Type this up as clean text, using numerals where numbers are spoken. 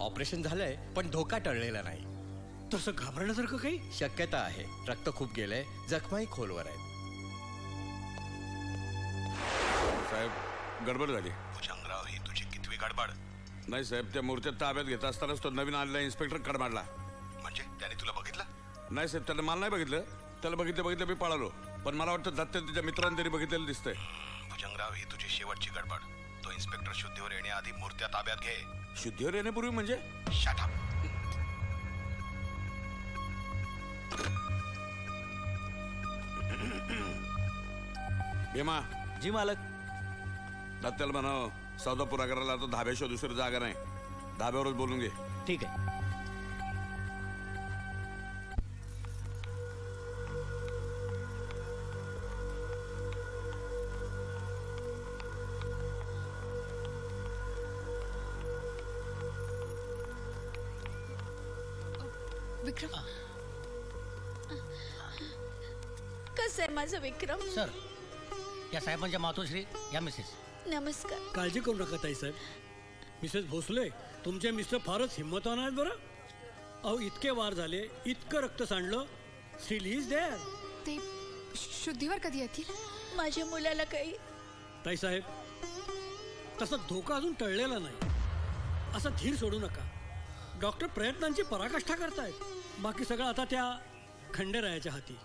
Operation झालंय पण धोका टळलेला नाही. तसं घाबरण्यासारखं काही? शक्यता आहे. रक्त खूप गेलंय, जखमाही खोलवर आहेत. साहेब गडबड झाली. भुजंगराव, ही तुझी कितवी गडबड? नाही साहेब, त्या मूर्त्या ताब्यात घेत असतानाच तो नवीन आलेला इन्स्पेक्टर कडमाडला. म्हणजे त्याने तुला बघितलं? नाही साहेब, त्याला मला नाही बघितलं. त्याला बघितलं मी पळालो. पण मला वाटतं दत्त त्याच्या मित्रांनी तरी बघितलेलं दिसतंय. भुजंगराव, ही तुझी शेवटची गडबड. तो इन्स्पेक्टर शुद्धीवर येण्याआधी मूर्त्या ताब्यात घे. शुद्धीवर येण्यापूर्वी म्हणजे? Shut up. भीमा, जी मालक. दत्त्याला म्हणाव सौदा पुरा करायला आता धाब्याशिवाय दुसरी जागा नाही. धाब्यावरच बोलून घे. ठीक आहे. विक्रम, कसं आहे माझं विक्रम? सर, या साहेबांच्या मातोश्री या मिसेस. नमस्कार. काळजी करू नका ताईसाहेब. मिसेस भोसले, तुमचे मिस्टर फारच हिंमतवान आहेत बरं. अहो, इतके वार झाले, इतकं रक्त सांडलं, स्टील इज देअर. ते शुद्धीवर कधी येतील? माझ्या मुलाला काही. ताईसाहेब, तसा धोका अजून टळलेला नाही. असा धीर सोडू नका. डॉक्टर प्रयत्नांची पराकाष्ठा करतायत. बाकी सगळं आता त्या खंडेरायाच्या हाती.